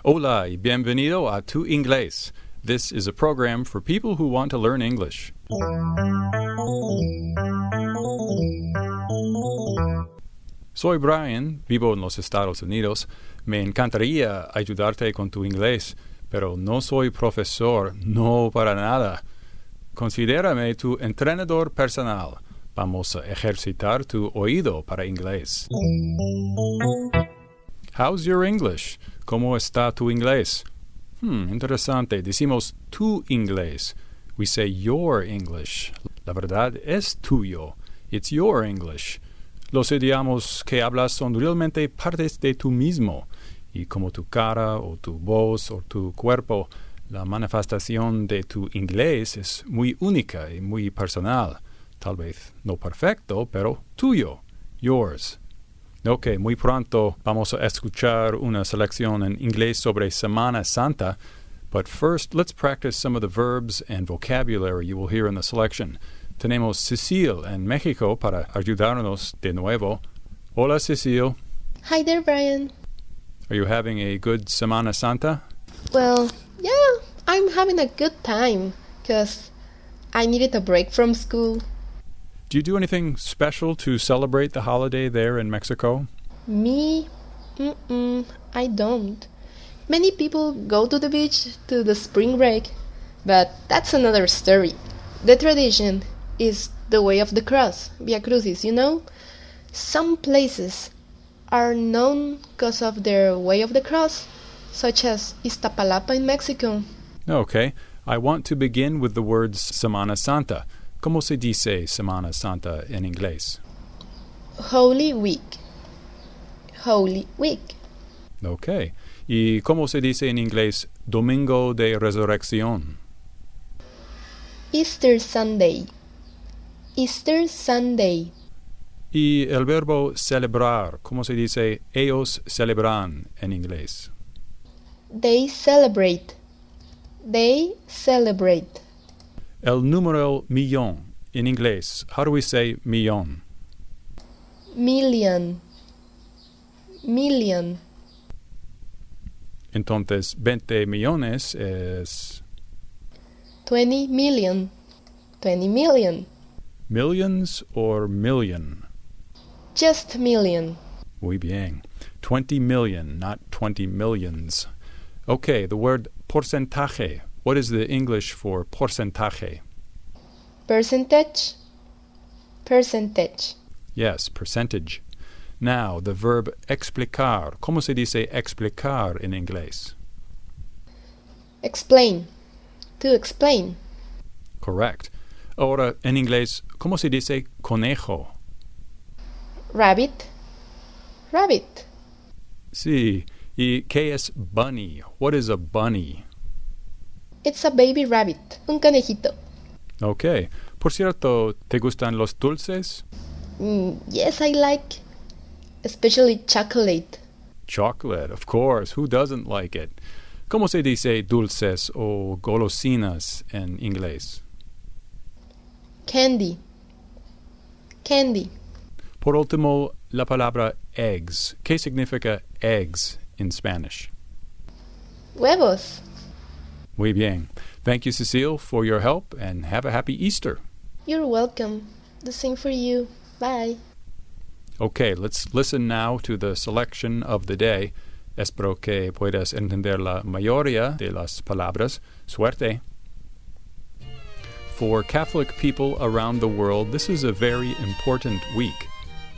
Hola y bienvenido a Tu Inglés. This is a program for people who want to learn English. Soy Brian, vivo en los Estados Unidos. Me encantaría ayudarte con tu inglés, pero no soy profesor, no para nada. Considérame tu entrenador personal. Vamos a ejercitar tu oído para inglés. How's your English? ¿Cómo está tu inglés? Interesante. Decimos tu inglés. We say your English. La verdad es tuyo. It's your English. Los idiomas que hablas son realmente partes de tú mismo. Y como tu cara o tu voz o tu cuerpo, la manifestación de tu inglés es muy única y muy personal. Tal vez no perfecto, pero tuyo. Yours. Ok, muy pronto vamos a escuchar una selección en inglés sobre Semana Santa, but first let's practice some of the verbs and vocabulary you will hear in the selection. Tenemos Cecile en México para ayudarnos de nuevo. Hola, Cecile. Hi there, Brian. Are you having a good Semana Santa? Well, yeah, I'm having a good time because I needed a break from school. Do you do anything special to celebrate the holiday there in Mexico? Me? I don't. Many people go to the beach to the spring break, but that's another story. The tradition is the way of the cross, Via Crucis, you know? Some places are known because of their way of the cross, such as Iztapalapa in Mexico. Okay, I want to begin with the words Semana Santa. ¿Cómo se dice Semana Santa en inglés? Holy Week. Holy Week. Okay. ¿Y cómo se dice en inglés Domingo de Resurrección? Easter Sunday. Easter Sunday. Y el verbo celebrar, ¿cómo se dice ellos celebran en inglés? They celebrate. They celebrate. El número millón en inglés, how do we say millón? Million. Million. Entonces, 20 millones es 20 million. 20 million. millions or million? Just million. Muy bien. 20 million, not 20 millions. Okay, the word porcentaje. What is the English for porcentaje? Percentage. Percentage. Yes, percentage. Now, the verb explicar. ¿Cómo se dice explicar en inglés? Explain. To explain. Correct. Ahora, en inglés, ¿cómo se dice conejo? Rabbit. Rabbit. Sí. ¿Y qué es bunny? What is a bunny? It's a baby rabbit. Un conejito. Okay. Por cierto, ¿te gustan los dulces? Yes, I like. Especially chocolate. Chocolate, of course. Who doesn't like it? ¿Cómo se dice dulces o golosinas en inglés? Candy. Candy. Por último, la palabra eggs. ¿Qué significa eggs in Spanish? Huevos. Muy bien. Thank you, Cecile, for your help, and have a happy Easter. You're welcome. The same for you. Bye. Okay, let's listen now to the selection of the day. Espero que puedas entender la mayoría de las palabras. Suerte. For Catholic people around the world, this is a very important week.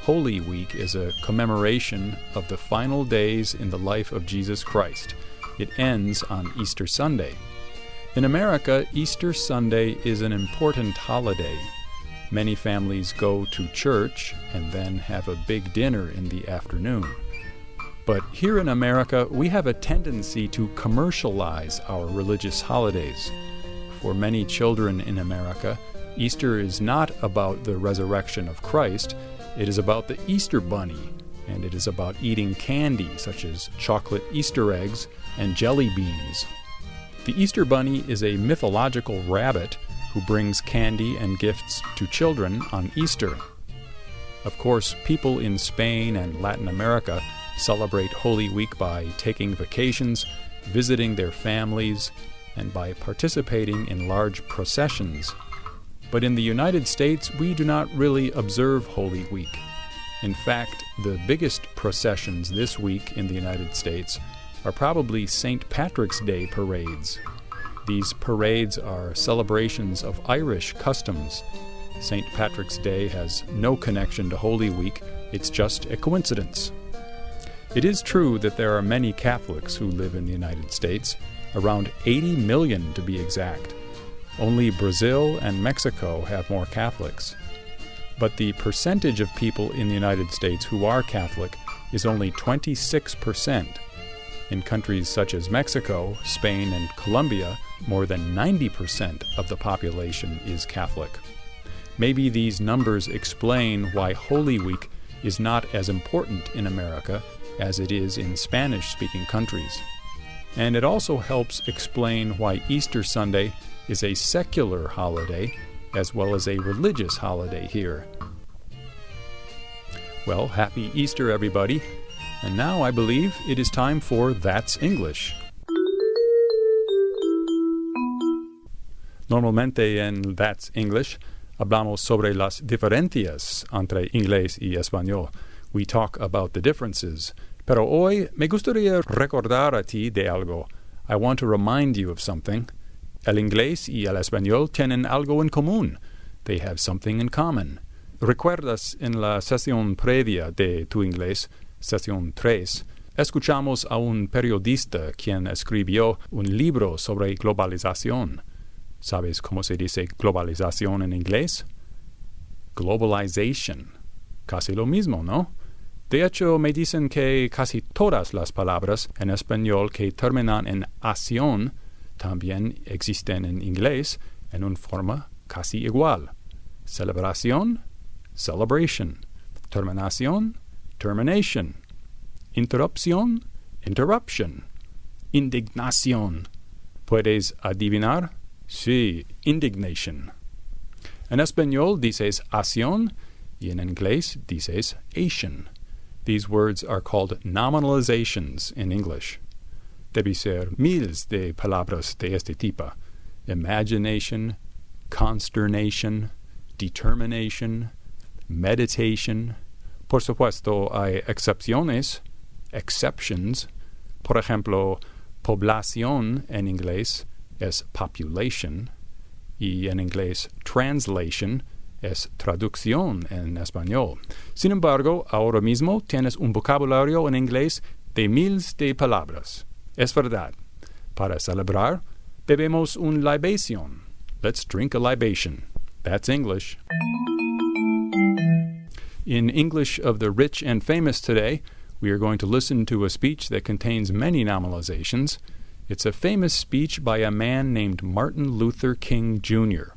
Holy Week is a commemoration of the final days in the life of Jesus Christ. It ends on Easter Sunday. In America, Easter Sunday is an important holiday. Many families go to church and then have a big dinner in the afternoon. But here in America, we have a tendency to commercialize our religious holidays. For many children in America, Easter is not about the resurrection of Christ. It is about the Easter bunny, and it is about eating candy such as chocolate Easter eggs and jelly beans. The Easter bunny is a mythological rabbit who brings candy and gifts to children on Easter. Of course, people in Spain and Latin America celebrate Holy Week by taking vacations, visiting their families, and by participating in large processions. But in the United States, we do not really observe Holy Week. In fact, the biggest processions this week in the United States are probably St. Patrick's Day parades. These parades are celebrations of Irish customs. St. Patrick's Day has no connection to Holy Week, it's just a coincidence. It is true that there are many Catholics who live in the United States, around 80 million to be exact. Only Brazil and Mexico have more Catholics. But the percentage of people in the United States who are Catholic is only 26%. In countries such as Mexico, Spain, and Colombia, more than 90% of the population is Catholic. Maybe these numbers explain why Holy Week is not as important in America as it is in Spanish-speaking countries. And it also helps explain why Easter Sunday is a secular holiday as well as a religious holiday here. Well, happy Easter, everybody. And now I believe it is time for That's English. Normalmente en That's English hablamos sobre las diferencias entre inglés y español. We talk about the differences. Pero hoy me gustaría recordar a ti de algo. I want to remind you of something. El inglés y el español tienen algo en común. They have something in common. ¿Recuerdas en la sesión previa de tu inglés, sesión 3, escuchamos a un periodista quien escribió un libro sobre globalización? ¿Sabes cómo se dice globalización en inglés? Globalization. Casi lo mismo, ¿no? De hecho, me dicen que casi todas las palabras en español que terminan en ación también existen en inglés en una forma casi igual. Celebración, celebration. Terminación, termination. Interrupción, interruption. Indignación. ¿Puedes adivinar? Sí, indignation. En español dices acción y en inglés dices ation. These words are called nominalizations in English. Debe ser miles de palabras de este tipo. Imagination, consternation, determination, meditation. Por supuesto, hay excepciones, exceptions. Por ejemplo, población en inglés es population y en inglés translation es traducción en español. Sin embargo, ahora mismo tienes un vocabulario en inglés de miles de palabras. Es verdad. Para celebrar, bebemos un libation. Let's drink a libation. That's English. In English of the Rich and Famous today, we are going to listen to a speech that contains many nominalizations. It's a famous speech by a man named Martin Luther King, Jr.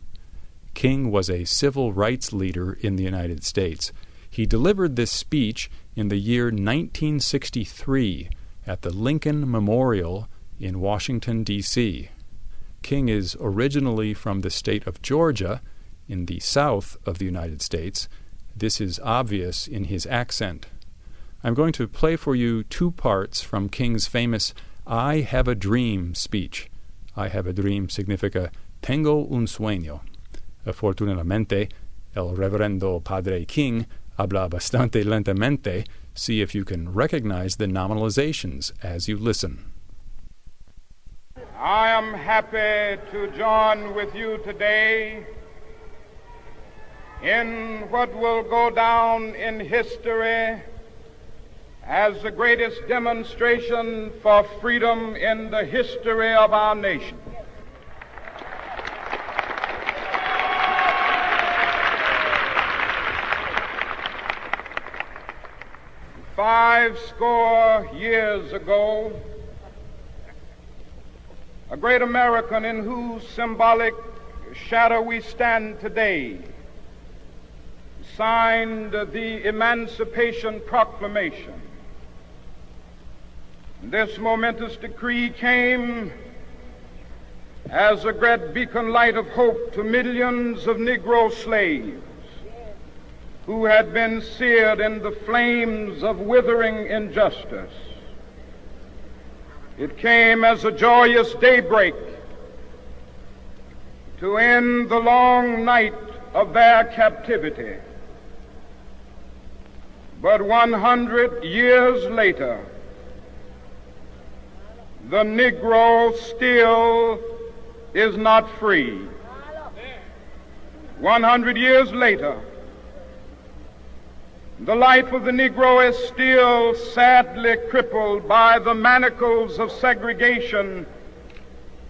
King was a civil rights leader in the United States. He delivered this speech in the year 1963 at the Lincoln Memorial in Washington, D.C. King is originally from the state of Georgia, in the south of the United States. This is obvious in his accent. I'm going to play for you two parts from King's famous I Have a Dream speech. I have a dream significa tengo un sueño. Afortunadamente, el reverendo Padre King habla bastante lentamente. See if you can recognize the nominalizations as you listen. I am happy to join with you today in what will go down in history as the greatest demonstration for freedom in the history of our nation. 50 years ago, a great American in whose symbolic shadow we stand today signed the Emancipation Proclamation. This momentous decree came as a great beacon light of hope to millions of Negro slaves who had been seared in the flames of withering injustice. It came as a joyous daybreak to end the long night of their captivity. But 100 years later, the Negro still is not free. 100 years later, the life of the Negro is still sadly crippled by the manacles of segregation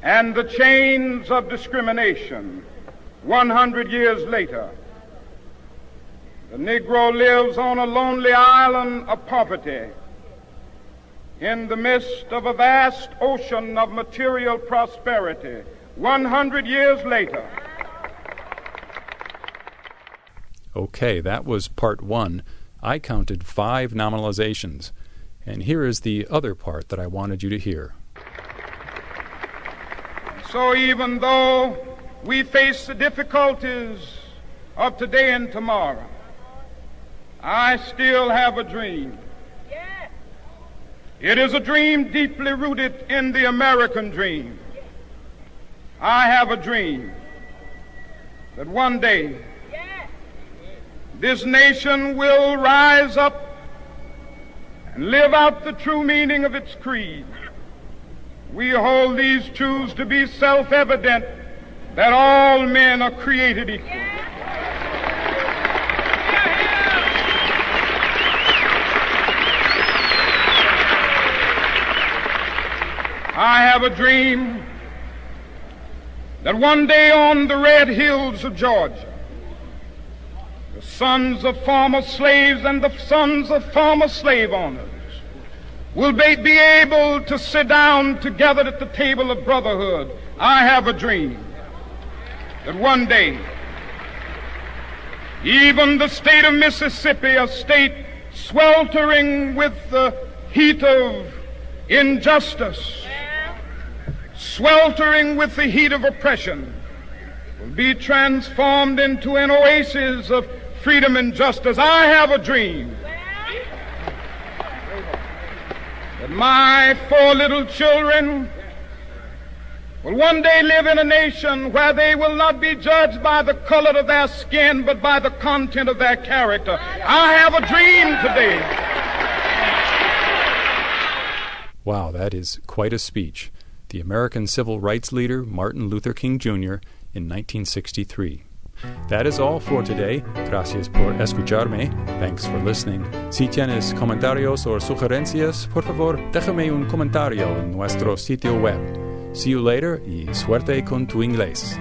and the chains of discrimination. 100 years later, the Negro lives on a lonely island of poverty in the midst of a vast ocean of material prosperity. 100 years later. Okay, that was part one. I counted 5 nominalizations. And here is the other part that I wanted you to hear. So even though we face the difficulties of today and tomorrow, I still have a dream. It is a dream deeply rooted in the American dream. I have a dream that one day this nation will rise up and live out the true meaning of its creed. We hold these truths to be self-evident, that all men are created equal. I have a dream that one day on the red hills of Georgia, the sons of former slaves and the sons of former slave owners will be able to sit down together at the table of brotherhood. I have a dream that one day even the state of Mississippi, a state sweltering with the heat of injustice, sweltering with the heat of oppression, will be transformed into an oasis of freedom and justice. I have a dream that my 4 little children will one day live in a nation where they will not be judged by the color of their skin, but by the content of their character. I have a dream today. Wow, that is quite a speech. The American civil rights leader Martin Luther King Jr. in 1963. That is all for today. Gracias por escucharme. Thanks for listening. Si tienes comentarios o sugerencias, por favor, déjame un comentario en nuestro sitio web. See you later y suerte con tu inglés.